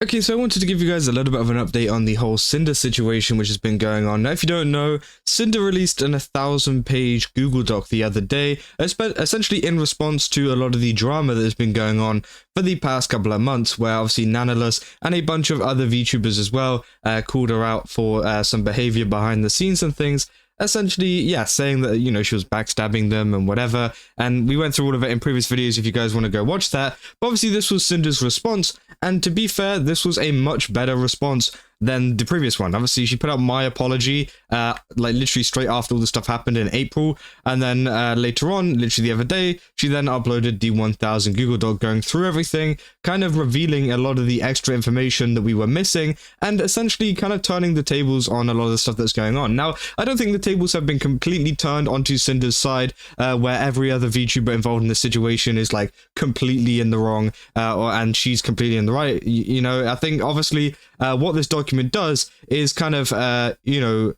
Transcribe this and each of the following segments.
Okay, so I wanted to give you guys a little bit of an update on the whole Cinder situation which has been going on. Now, if you don't know, Cinder released an 1,000-page Google Doc the other day, essentially in response to a lot of the drama that has been going on for the past couple of months, where obviously Nanalus and a bunch of other VTubers as well called her out for some behavior behind the scenes and things. Essentially, yeah, saying that, you know, she was backstabbing them and whatever, and we went through all of it in previous videos if you guys want to go watch that. But obviously this was Cinder's response, and to be fair, this was a much better response than the previous one. Obviously, she put out my apology, like literally straight after all the stuff happened in April, and then later on, literally the other day, she then uploaded the 1,000 Google Doc going through everything, kind of revealing a lot of the extra information that we were missing, and essentially kind of turning the tables on a lot of the stuff that's going on. Now, I don't think the tables have been completely turned onto Cinder's side, where every other VTuber involved in this situation is like completely in the wrong, and she's completely in the right. You know, I think obviously what this document does is kind of, you know,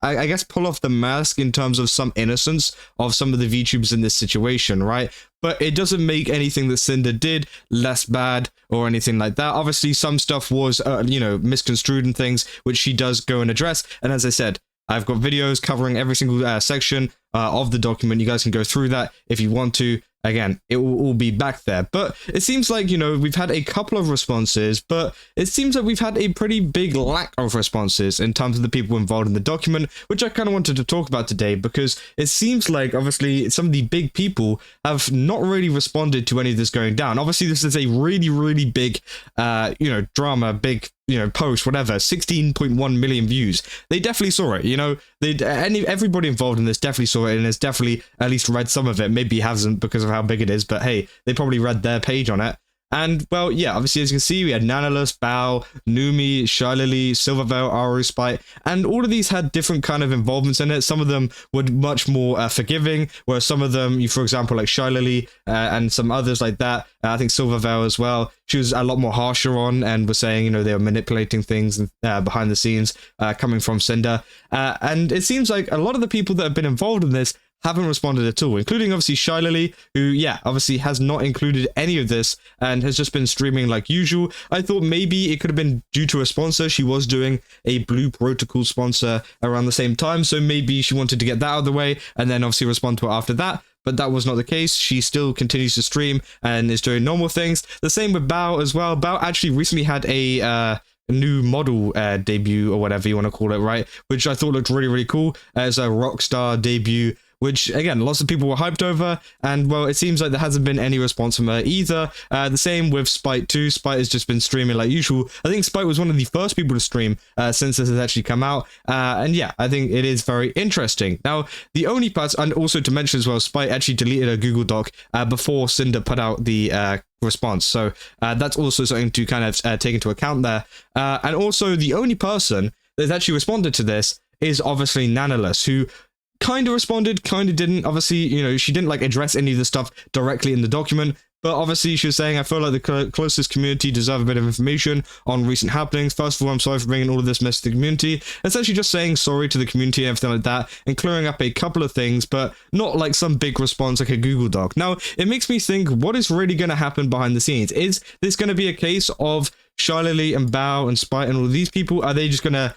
I guess pull off the mask in terms of some innocence of some of the VTubers in this situation, right? But it doesn't make anything that Cinder did less bad or anything like that. Obviously, some stuff was, you know, misconstrued and things, which she does go and address. And as I said, I've got videos covering every single section of the document. You guys can go through that if you want to. Again, it will all be back there. But it seems like, you know, we've had a couple of responses, but it seems like we've had a pretty big lack of responses in terms of the people involved in the document, which I kind of wanted to talk about today, because it seems like, obviously, some of the big people have not really responded to any of this going down. Obviously, this is a really, really big, you know, drama, big, you know, post, whatever, 16.1 million views. They definitely saw it, you know, everybody involved in this definitely saw it and has definitely at least read some of it. Maybe hasn't because of how big it is, but hey, they probably read their page on it. And, well, yeah, obviously, as you can see, we had Nanalus, Bao, Numi, Shylily, Silvervale, Aru, Spite, and all of these had different kind of involvements in it. Some of them were much more forgiving, whereas some of them, for example, like Shylily and some others like that, I think Silvervale as well, she was a lot more harsher on and was saying, you know, they were manipulating things behind the scenes coming from Cinder. And it seems like a lot of the people that have been involved in this haven't responded at all, including obviously Shylily, who, yeah, obviously has not included any of this and has just been streaming like usual. I thought maybe it could have been due to a sponsor. She was doing a Blue Protocol sponsor around the same time, so maybe she wanted to get that out of the way and then obviously respond to it after that. But that was not the case. She still continues to stream and is doing normal things. The same with Bao as well. Bao actually recently had a new model debut, or whatever you want to call it, right? Which I thought looked really, really cool as a Rockstar debut, which, again, lots of people were hyped over, and, well, it seems like there hasn't been any response from her either. The same with Spite too. Spite has just been streaming like usual. I think Spite was one of the first people to stream since this has actually come out, and yeah, I think it is very interesting. Now, the only part, and also to mention as well, Spite actually deleted a Google Doc before Cinder put out the response, so that's also something to kind of take into account there. And also, the only person that's actually responded to this is obviously Nanalus, who kind of responded, kind of didn't. Obviously, you know, she didn't like address any of the stuff directly in the document, but obviously she was saying, I feel like the closest community deserve a bit of information on recent happenings. First of all, I'm sorry for bringing all of this mess to the community. Essentially just saying sorry to the community and everything like that, and clearing up a couple of things, but not like some big response like a Google Doc. Now, it makes me think, what is really going to happen behind the scenes? Is this going to be a case of Shylily and Bao and Spite and all of these people? Are they just going to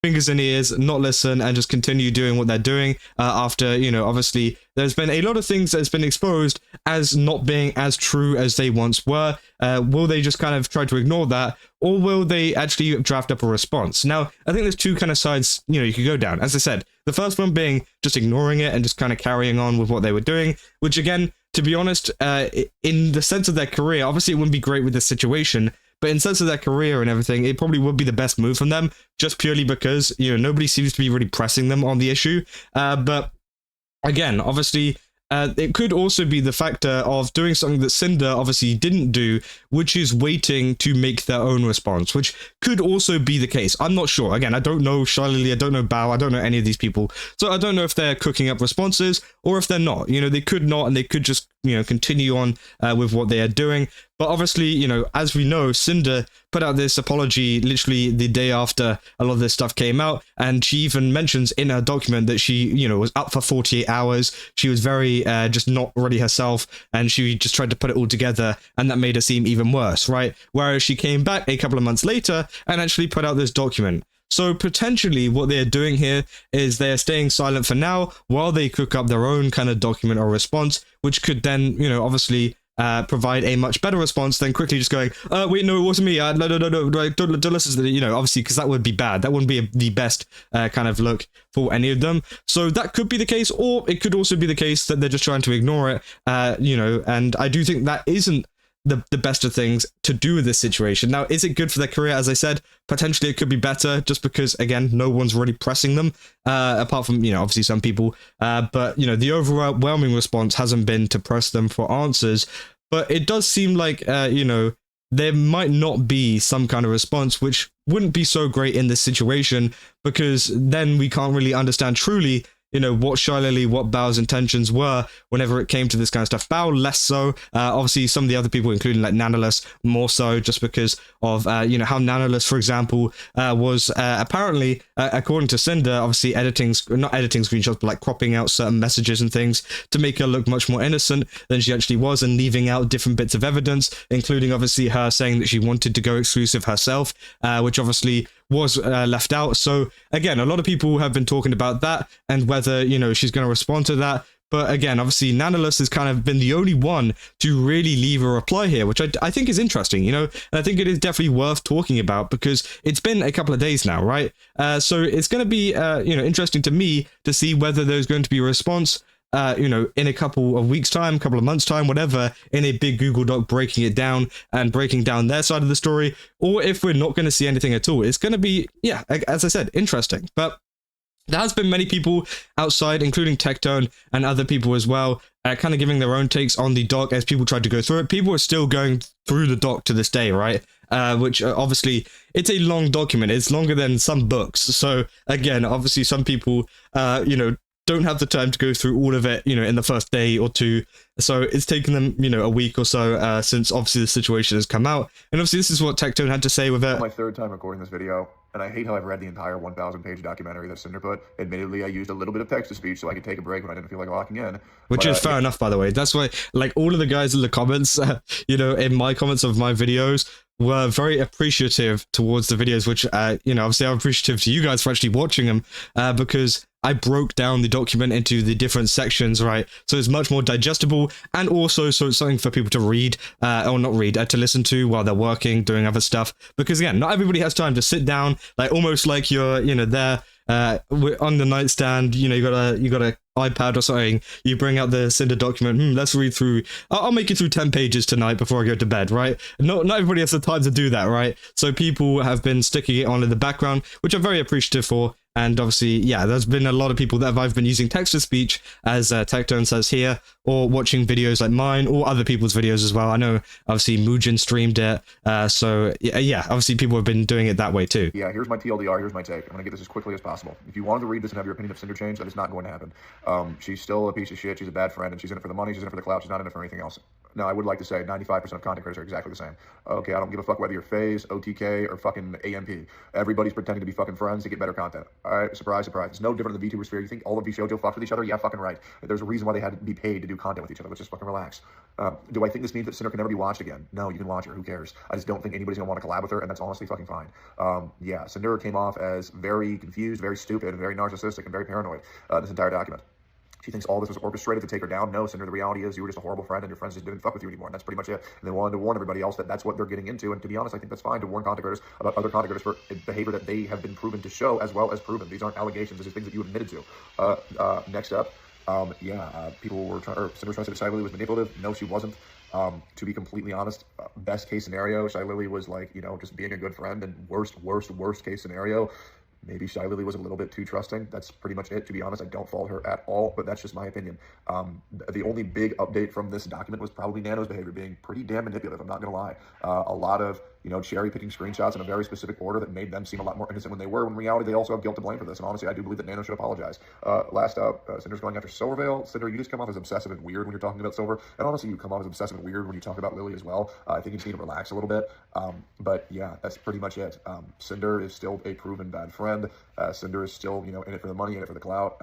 fingers in ears, not listen, and just continue doing what they're doing after, you know, obviously there's been a lot of things that's been exposed as not being as true as they once were? Will they just kind of try to ignore that, or will they actually draft up a response? Now, I think there's two kind of sides, you know, you could go down. As I said, the first one being just ignoring it and just kind of carrying on with what they were doing, which, again, to be honest, in the sense of their career, obviously it wouldn't be great with this situation, but in sense of their career and everything, it probably would be the best move from them, just purely because, you know, nobody seems to be really pressing them on the issue. But again, obviously, it could also be the factor of doing something that Cinder obviously didn't do, which is waiting to make their own response, which could also be the case. I'm not sure. Again, I don't know Shylily, I don't know Bao, I don't know any of these people, so I don't know if they're cooking up responses or if they're not. You know, they could not, and they could just, you know, continue on with what they are doing. But obviously, you know, as we know, Cinder put out this apology literally the day after a lot of this stuff came out, and she even mentions in her document that she, you know, was up for 48 hours. She was very, essentially just not really herself, and she just tried to put it all together, and that made her seem even worse, right? Whereas she came back a couple of months later and actually put out this document. So potentially what they're doing here is they're staying silent for now while they cook up their own kind of document or response, which could then, you know, obviously provide a much better response than quickly just going, wait, no, it wasn't me. No, don't listen to the, you know, obviously, because that would be bad. That wouldn't be the best kind of look for any of them. So that could be the case, or it could also be the case that they're just trying to ignore it, you know, and I do think that isn't the best of things to do with this situation. Now, is it good for their career? As I said, potentially it could be better just because, again, no one's really pressing them, apart from, you know, obviously some people, but, you know, the overwhelming response hasn't been to press them for answers, but it does seem like, you know, there might not be some kind of response, which wouldn't be so great in this situation, because then we can't really understand truly, you know, what shylily, what Bao's intentions were whenever it came to this kind of stuff. Bao less so. Obviously, some of the other people, including like Nanalus, more so, just because of, you know, how Nanalus, for example, was apparently, according to Cinder, obviously not editing screenshots, but like cropping out certain messages and things to make her look much more innocent than she actually was, and leaving out different bits of evidence, including obviously her saying that she wanted to go exclusive herself, which obviously was left out. So again, a lot of people have been talking about that and whether, you know, she's going to respond to that. But again, obviously, Nanalus has kind of been the only one to really leave a reply here, which I think is interesting, you know, and I think it is definitely worth talking about because it's been a couple of days now, right? So it's going to be, you know, interesting to me to see whether there's going to be a response, you know, in a couple of weeks' time, couple of months' time, whatever, in a big Google Doc breaking it down and breaking down their side of the story, or if we're not going to see anything at all. It's going to be, yeah, as I said, interesting. But there has been many people outside, including Tectone and other people as well, kind of giving their own takes on the doc as people tried to go through it. People are still going through the doc to this day, right? Which obviously, it's a long document. It's longer than some books. So again, obviously some people, you know, don't have the time to go through all of it, you know, in the first day or two. So it's taken them, you know, a week or so since obviously the situation has come out. And obviously this is what Tectone had to say with it. My third time recording this video, and I hate how I've read the entire 1,000-page documentary that Cinder put. Admittedly, I used a little bit of text-to-speech so I could take a break when I didn't feel like locking in. Which is fair enough, by the way. That's why, like, all of the guys in the comments, you know, in my comments of my videos, were very appreciative towards the videos, which, you know, obviously I'm appreciative to you guys for actually watching them, because I broke down the document into the different sections, right? So it's much more digestible, and also so it's something for people to read, or not read, to listen to while they're working, doing other stuff. Because again, not everybody has time to sit down, like almost like you're, you know, there on the nightstand, you know, you got a iPad or something, you bring out the Cinder document, let's read through, I'll make it through 10 pages tonight before I go to bed, right? Not everybody has the time to do that, right? So people have been sticking it on in the background, which I'm very appreciative for. And obviously, yeah, there's been a lot of people that have either been using text-to-speech, as Tectone says here, or watching videos like mine, or other people's videos as well. I know, obviously, Muujin streamed it, so yeah, obviously people have been doing it that way too. Yeah, here's my TLDR, here's my take. I'm going to get this as quickly as possible. If you wanted to read this and have your opinion of Cinder change, that is not going to happen. She's still a piece of shit, she's a bad friend, and she's in it for the money, she's in it for the clout, she's not in it for anything else. Now, I would like to say 95% of content creators are exactly the same. Okay, I don't give a fuck whether you're FaZe, OTK, or fucking AMP. Everybody's pretending to be fucking friends to get better content. Alright, surprise, surprise. It's no different than the VTuber sphere. You think all of VShojo fucked with each other? Yeah, fucking right. There's a reason why they had to be paid to do content with each other. Let's just fucking relax. Do I think this means that Cinder can never be watched again? No, you can watch her. Who cares? I just don't think anybody's gonna want to collab with her, and that's honestly fucking fine. Yeah, Cinder came off as very confused, very stupid, and very narcissistic, and very paranoid this entire document. She thinks all this was orchestrated to take her down. No, Cinder, the reality is you were just a horrible friend and your friends just didn't fuck with you anymore. And that's pretty much it. And they wanted to warn everybody else that that's what they're getting into. And to be honest, I think that's fine to warn content creators about other content creators for behavior that they have been proven to show as well as proven. These aren't allegations. These are things that you admitted to. Next up, people were trying, or Cinder was trying to say that shylily was manipulative. No, she wasn't. To be completely honest, best case scenario, shylily was like, you know, just being a good friend, and worst case scenario, maybe shylily was a little bit too trusting. That's pretty much it. To be honest, I don't fault her at all, but that's just my opinion. The only big update from this document was probably Nano's behavior being pretty damn manipulative. I'm not going to lie. A lot of, you know, cherry picking screenshots in a very specific order that made them seem a lot more innocent when they were. When in reality, they also have guilt to blame for this. And honestly, I do believe that Nano should apologize. Last up, Cinder's going after Silvervale. Cinder, you just come off as obsessive and weird when you're talking about Silver. And honestly, you come off as obsessive and weird when you talk about Lily as well. I think you just need to relax a little bit. But yeah, that's pretty much it. Cinder is still a proven bad friend. Cinder is still, you know, in it for the money, in it for the clout.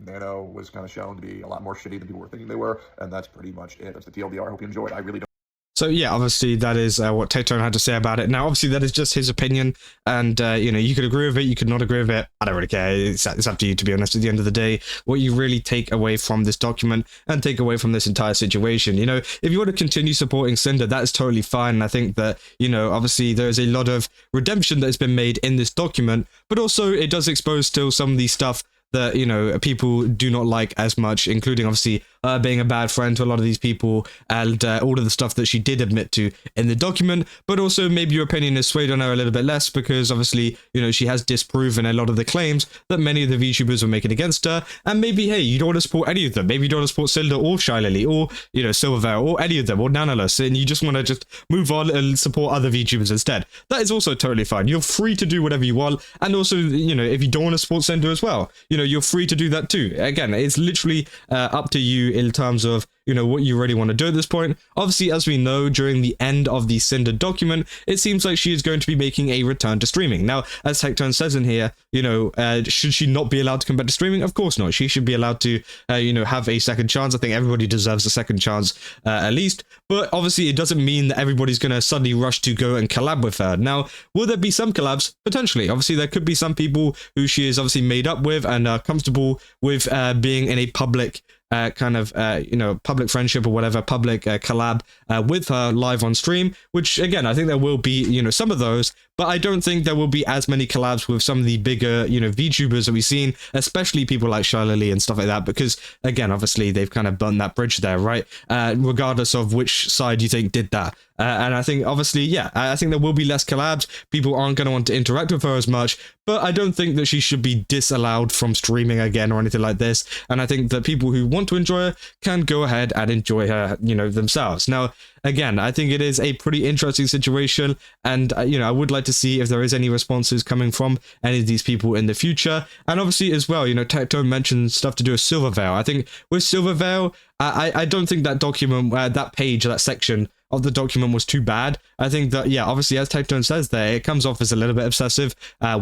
Nano was kind of shown to be a lot more shitty than people were thinking they were, and that's pretty much it. That's the TLDR. I hope you enjoyed. I really don't. So yeah, obviously that is what Tectone had to say about it. Now, obviously that is just his opinion, and you know, you could agree with it, you could not agree with it. I don't really care. It's up to you, to be honest. At the end of the day, what you really take away from this document and take away from this entire situation. You know, if you want to continue supporting Cinder, that is totally fine. And I think that, you know, obviously there is a lot of redemption that has been made in this document, but also it does expose still some of the stuff that, you know, people do not like as much, including obviously being a bad friend to a lot of these people, and all of the stuff that she did admit to in the document. But also maybe your opinion is swayed on her a little bit less, because obviously, you know, she has disproven a lot of the claims that many of the VTubers were making against her. And maybe, hey, you don't want to support any of them. Maybe you don't want to support Cinder or shylily or, you know, silvervale or any of them, or Nanalus, and you just want to just move on and support other VTubers instead. That is also totally fine. You're free to do whatever you want. And also, you know, if you don't want to support Cinder as well, you know, you're free to do that too. Again, it's literally up to you in terms of, you know, what you really want to do at this point. Obviously, as we know, during the end of the Cinder document, it seems like she is going to be making a return to streaming. Now, as Tectone says in here, you know, should she not be allowed to come back to streaming? Of course not. She should be allowed to, you know, have a second chance. I think everybody deserves a second chance, at least. But obviously, it doesn't mean that everybody's going to suddenly rush to go and collab with her. Now, will there be some collabs? Potentially. Obviously, there could be some people who she is obviously made up with and are comfortable with being in a public kind of, you know, public friendship or whatever, public collab with her live on stream, which again, I think there will be, you know, some of those, but I don't think there will be as many collabs with some of the bigger, you know, VTubers that we've seen, especially people like shylily and stuff like that, because again, obviously they've kind of burnt that bridge there, right? Regardless of which side you think did that. And I think obviously, yeah, I think there will be less collabs. People aren't going to want to interact with her as much, but I don't think that she should be disallowed from streaming again or anything like this. And I think that people who want to enjoy her can go ahead and enjoy her, you know, themselves. Now, again, I think it is a pretty interesting situation, and you know, I would like to see if there is any responses coming from any of these people in the future. And obviously as well, you know, Tectone mentioned stuff to do with silvervale. I think with silvervale, I don't think that document, that page, that section of the document was too bad. I think that, yeah, obviously, as Tectone says there, it comes off as a little bit obsessive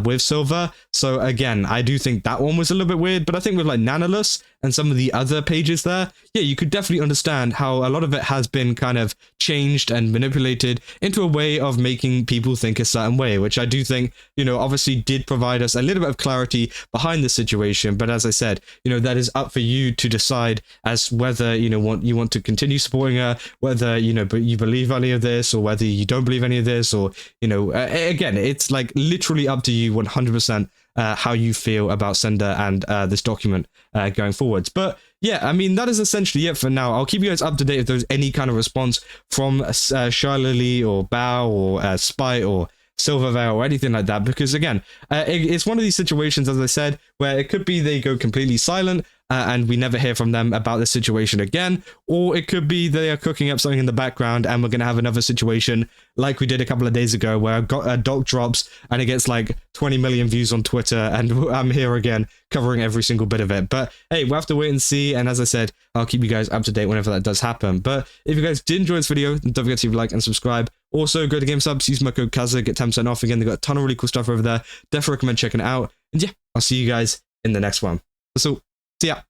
with Silver. So again, I do think that one was a little bit weird, but I think with like Nanalus and some of the other pages there, yeah, you could definitely understand how a lot of it has been kind of changed and manipulated into a way of making people think a certain way, which I do think, you know, obviously did provide us a little bit of clarity behind the situation. But as I said, you know, that is up for you to decide as whether, you know, you want to continue supporting her, whether, you know, but you believe any of this, or whether you don't believe any of this, or, you know, again, it's like literally up to you 100%. How you feel about Cinder and this document going forwards. But yeah, I mean, that is essentially it for now. I'll keep you guys up to date if there's any kind of response from shylily or Bao or Spite or Silvervale or anything like that, because again, it's one of these situations, as I said, where it could be they go completely silent and we never hear from them about the situation again, or it could be they are cooking up something in the background and we're going to have another situation like we did a couple of days ago where a doc drops and it gets like 20 million views on Twitter and I'm here again covering every single bit of it. But hey, we'll have to wait and see, and as I said, I'll keep you guys up to date whenever that does happen. But if you guys did enjoy this video, then don't forget to like and subscribe. Also, go to GameSubs, use my code Kaza, get 10% off. Again, they've got a ton of really cool stuff over there. Definitely recommend checking it out. And yeah, I'll see you guys in the next one. So, see ya.